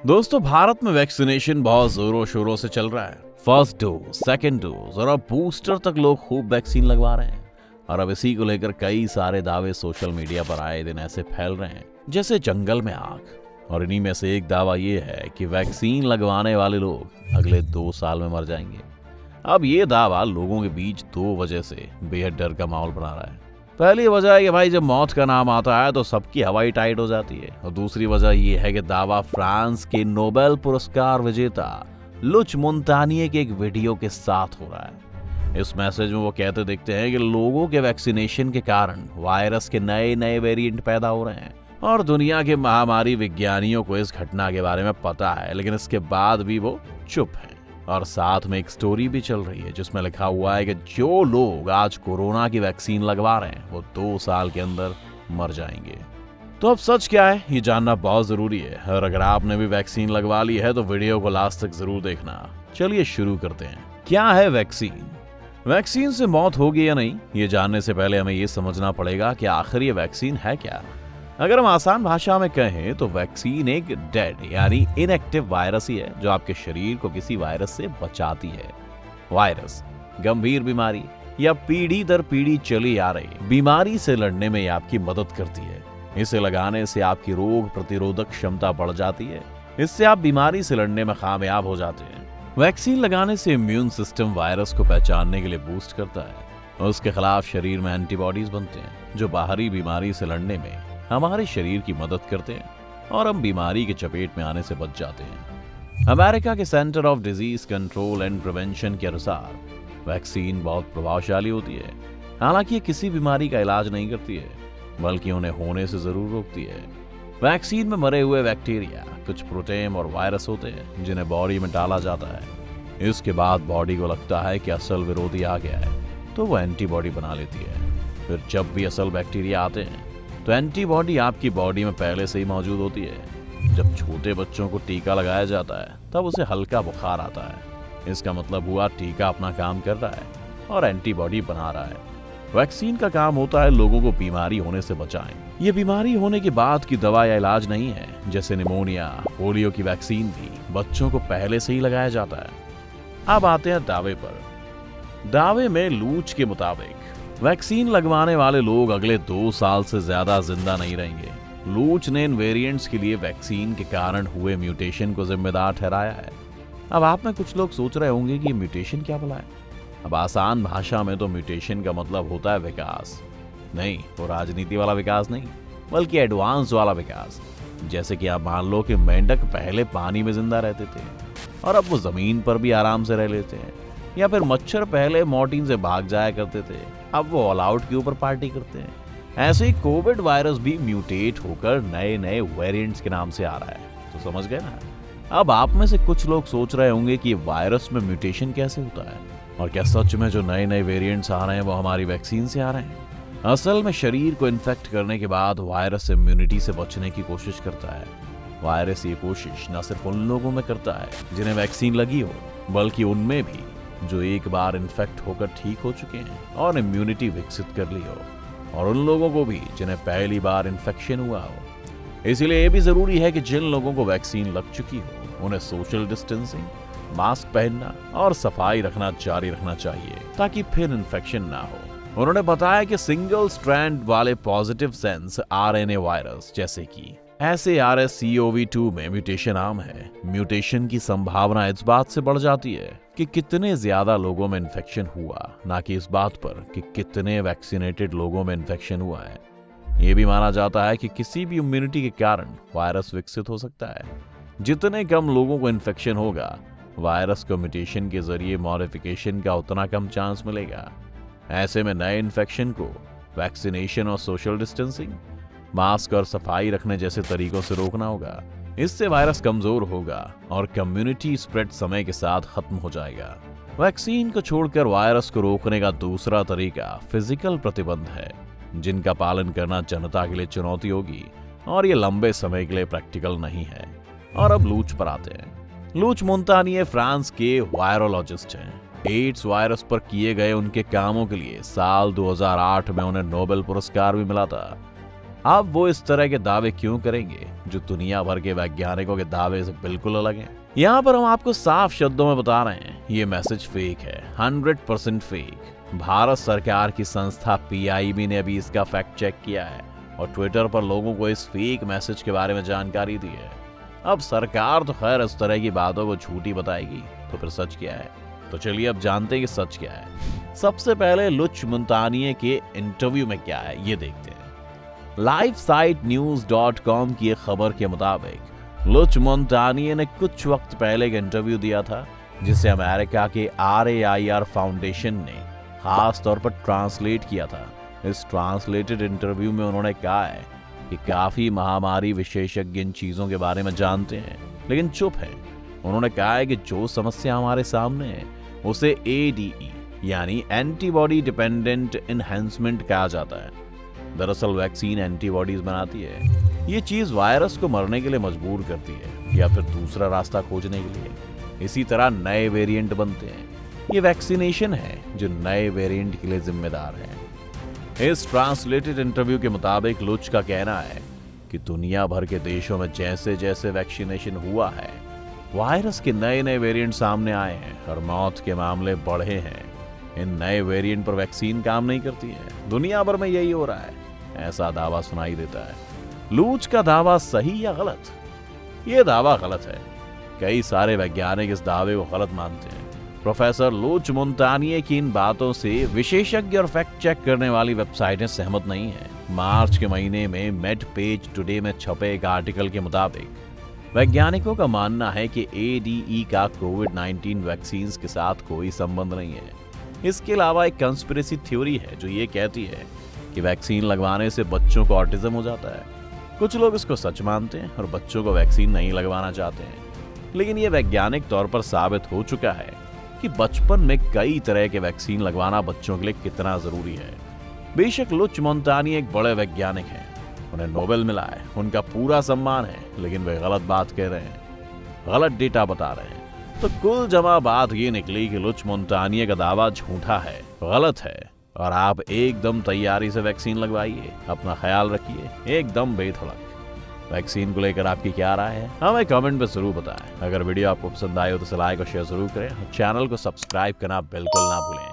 दोस्तों, भारत में वैक्सीनेशन बहुत जोरों शोरों से चल रहा है। फर्स्ट डोज, सेकेंड डोज और अब बूस्टर तक लोग खूब वैक्सीन लगवा रहे हैं। और अब इसी को लेकर कई सारे दावे सोशल मीडिया पर आए दिन ऐसे फैल रहे हैं जैसे जंगल में आग। और इन्हीं में से एक दावा ये है कि वैक्सीन लगवाने वाले लोग अगले 2 साल में मर जाएंगे। अब ये दावा लोगों के बीच 2 वजह से बेहद डर का माहौल बना रहा है। पहली वजह है कि भाई जब मौत का नाम आता है तो सबकी हवाई टाइट हो जाती है। और दूसरी वजह ये है कि दावा फ्रांस के नोबेल पुरस्कार विजेता लुच मोंतानिए के एक वीडियो के साथ हो रहा है। इस मैसेज में वो कहते दिखते हैं कि लोगों के वैक्सीनेशन के कारण वायरस के नए नए वेरिएंट पैदा हो रहे हैं। और दुनिया के महामारी विज्ञानियों को इस घटना के बारे में पता है, लेकिन इसके बाद भी वो चुप हैं। और साथ में एक स्टोरी भी चल रही है जिसमें लिखा हुआ है कि जो लोग आज कोरोना की वैक्सीन लगवा रहे हैं वो 2 साल के अंदर मर जाएंगे। तो अब सच क्या है ये जानना बहुत जरूरी है। और अगर आपने भी वैक्सीन लगवा ली है तो वीडियो को लास्ट तक जरूर देखना। चलिए शुरू करते हैं। क्या है वैक्सीन? वैक्सीन से मौत होगी या नहीं, ये जानने से पहले हमें ये समझना पड़ेगा कि आखिर ये वैक्सीन है क्या। अगर हम आसान भाषा में कहें तो वैक्सीन एक डेड यानी इनएक्टिव वायरस ही है जो आपके शरीर को किसी वायरस से बचाती है। वायरस गंभीर बीमारी या पीढ़ी दर पीढ़ी चली आ रही बीमारी से लड़ने में आपकी मदद करती है। इसे लगाने से आपकी रोग प्रतिरोधक क्षमता बढ़ जाती है। इससे आप बीमारी से लड़ने में कामयाब हो जाते हैं। वैक्सीन लगाने से इम्यून सिस्टम वायरस को पहचानने के लिए बूस्ट करता है और उसके खिलाफ शरीर में एंटीबॉडीज बनते हैं जो बाहरी बीमारी से लड़ने में हमारे शरीर की मदद करते हैं और हम बीमारी के चपेट में आने से बच जाते हैं। अमेरिका के centre of disease control and prevention के अनुसार वैक्सीन बहुत प्रभावशाली होती है। हालांकि ये किसी बीमारी का इलाज नहीं करती है, बल्कि उन्हें होने से जरूर रोकती है। वैक्सीन में मरे हुए बैक्टीरिया, कुछ प्रोटीन और वायरस होते हैं जिन्हें बॉडी में डाला जाता है। इसके बाद बॉडी को लगता है कि असल विरोधी आ गया है तो वो एंटीबॉडी बना लेती है। फिर जब भी असल बैक्टीरिया आते हैं तो एंटीबॉडी आपकी बॉडी में पहले से ही मौजूद होती है। जब छोटे बच्चों को टीका लगाया जाता है तब उसे हल्का बुखार आता है। इसका मतलब हुआ टीका अपना काम कर रहा है और एंटीबॉडी बना रहा है। वैक्सीन का काम होता है लोगों को बीमारी होने से बचाएं। ये बीमारी होने के बाद की दवा या इलाज नहीं है। जैसे निमोनिया, पोलियो की वैक्सीन भी बच्चों को पहले से ही लगाया जाता है। अब आते हैं दावे पर। दावे में लूच के मुताबिक वैक्सीन लगवाने वाले लोग अगले 2 साल से ज्यादा जिंदा नहीं रहेंगे। लूच ने इन वेरिएंट्स के लिए वैक्सीन के कारण हुए म्यूटेशन को जिम्मेदार ठहराया है। अब आप में कुछ लोग सोच रहे होंगे कि ये म्यूटेशन क्या भला है। अब आसान भाषा में तो म्यूटेशन का मतलब होता है विकास। नहीं, वो राजनीति वाला विकास नहीं, बल्कि एडवांस वाला विकास। जैसे कि आप मान लो कि मेंढक पहले पानी में जिंदा रहते थे और अब वो जमीन पर भी आराम से रह लेते हैं। या फिर मच्छर पहले मॉर्टिन से भाग जाया करते थे, अब वो ऑल आउट के ऊपर पार्टी करते हैं। ऐसे ही कोविड वायरस भी म्यूटेट होकर नए नए वेरिएंट्स के नाम से आ रहा है। तो समझ गए ना। अब आप में से कुछ लोग सोच रहे होंगे कि वायरस में म्यूटेशन कैसे होता है और क्या सच में जो नए नए वेरिएंट्स आ रहे हैं वो हमारी वैक्सीन से आ रहे हैं। असल में शरीर को इन्फेक्ट करने के बाद वायरस इम्यूनिटी से बचने की कोशिश करता है। वायरस ये कोशिश न सिर्फ उन लोगों में करता है जिन्हें वैक्सीन लगी हो, बल्कि उनमें भी जो एक बार इन्फेक्ट होकर ठीक हो चुके हैं और इम्यूनिटी विकसित कर ली हो, और उन लोगों को भी जिन्हें पहली बार इन्फेक्शन हुआ हो। इसीलिए ये भी जरूरी है कि जिन लोगों को वैक्सीन लग चुकी हो उन्हें सोशल डिस्टेंसिंग, मास्क पहनना और सफाई रखना जारी रखना चाहिए ताकि फिर इन्फेक्शन ना हो। उन्होंने बताया कि सिंगल स्ट्रैंड वाले पॉजिटिव सेंस आरएनए वायरस जैसे कि SARS-CoV-2 में म्यूटेशन आम है। म्यूटेशन की संभावना इस बात से बढ़ जाती है कि कितने ज्यादा लोगों में इन्फेक्शन हुआ, ना कि इस बात पर कि कितने वैक्सीनेटेड लोगों में इन्फेक्शन हुआ है। यह भी माना जाता है कि किसी भी इम्यूनिटी के कारण वायरस विकसित हो सकता है। जितने कम लोगों को इन्फेक्शन होगा, वायरस को म्यूटेशन के जरिए मॉडिफिकेशन का उतना कम चांस मिलेगा। ऐसे में नए इन्फेक्शन को वैक्सीनेशन और सोशल डिस्टेंसिंग, मास्क और सफाई रखने जैसे तरीकों से रोकना होगा। इससे वायरस कमजोर होगा और कम्युनिटी स्प्रेड समय के साथ खत्म हो जाएगा। वैक्सीन को छोड़कर वायरस को रोकने का दूसरा तरीका फिजिकल प्रतिबंध है, जिनका पालन करना जनता के लिए चुनौती होगी और ये लंबे समय के लिए प्रैक्टिकल नहीं है। और अब लूच पर आते हैं। लूच मोंतानिए फ्रांस के वायरोलॉजिस्ट हैं। एड्स वायरस पर किए गए उनके कामों के लिए साल 2008 में उन्हें नोबेल पुरस्कार भी मिला था। अब वो इस तरह के दावे क्यों करेंगे जो दुनिया भर के वैज्ञानिकों के दावे से बिल्कुल अलग हैं? यहाँ पर हम आपको साफ शब्दों में बता रहे हैं, ये मैसेज फेक है, 100% फेक। भारत सरकार की संस्था PIB ने अभी इसका फैक्ट चेक किया है और ट्विटर पर लोगों को इस फेक मैसेज के बारे में जानकारी दी है। अब सरकार तो खैर इस तरह की बातों को झूठी बताएगी, तो फिर सच क्या है? तो चलिए अब जानते हैं कि सच क्या है। सबसे पहले लुच मुल्तानिये के इंटरव्यू में क्या है ये देखते हैं। लाइव साइट news.com की एक खबर के मुताबिक लुच मुल्तानिये ने कुछ वक्त पहले एक इंटरव्यू दिया था जिसे अमेरिका के RAIR फाउंडेशन ने खास तौर पर ट्रांसलेट किया था। इस ट्रांसलेटेड इंटरव्यू में उन्होंने कहा है कि काफी महामारी विशेषज्ञ इन चीजों के बारे में जानते हैं लेकिन चुप है। उन्होंने कहा है कि जो समस्या हमारे सामने है उसे ADE यानी एंटीबॉडी डिपेंडेंट एनहांसमेंट कहा जाता है। दरअसल वैक्सीन एंटीबॉडीज बनाती है। ये चीज वायरस को मरने के लिए मजबूर करती है या फिर दूसरा रास्ता खोजने के लिए। इसी तरह नए वेरिएंट बनते हैं। ये वैक्सीनेशन है जो नए वेरिएंट के लिए जिम्मेदार है। इस ट्रांसलेटेड इंटरव्यू के मुताबिक लुच का कहना है कि दुनिया भर के देशों में जैसे जैसे वैक्सीनेशन हुआ है वायरस के नए नए वेरिएंट सामने आए हैं और मौत के मामले बढ़े हैं। इन नए वेरिएंट पर वैक्सीन काम नहीं करती है। दुनिया भर में यही हो रहा है, ऐसा दावा सुनाई देता है। लूच का दावा सही या गलत? ये दावा गलत है। कई सारे वैज्ञानिक इस दावे को गलत मानते हैं। प्रोफेसर लुच मुल्तानिये की इन बातों से विशेषज्ञ और फैक्ट चेक करने वाली वेबसाइटें सहमत नहीं है। मार्च के महीने में मेड पेज टुडे में छपे एक आर्टिकल के मुताबिक वैज्ञानिकों का मानना है कि ADE का कोविड-19 वैक्सीन के साथ कोई संबंध नहीं है। इसके अलावा एक कंस्पिरेसी थ्योरी है जो ये कहती है कि वैक्सीन लगवाने से बच्चों को ऑटिज्म हो जाता है। कुछ लोग इसको सच मानते हैं और बच्चों को वैक्सीन नहीं लगवाना चाहते हैं, लेकिन ये वैज्ञानिक तौर पर साबित हो चुका है कि बचपन में कई तरह के वैक्सीन लगवाना बच्चों के लिए कितना जरूरी है। बेशक लुच मुल्तानिये एक बड़े वैज्ञानिक हैं, उन्हें नोबेल मिला है, उनका पूरा सम्मान है, लेकिन वे गलत बात कह रहे हैं, गलत डेटा बता रहे हैं। तो कुल जमा बात ये निकली कि लुच मुल्तानिये का दावा झूठा है, गलत है और आप एकदम तैयारी से वैक्सीन लगवाइए। अपना ख्याल रखिए, एकदम बेधड़क। वैक्सीन को लेकर आपकी क्या राय है हमें कमेंट में जरूर बताएं। अगर वीडियो आपको पसंद आए हो तो लाइक और शेयर जरूर करें और चैनल को सब्सक्राइब करना बिल्कुल ना भूलें।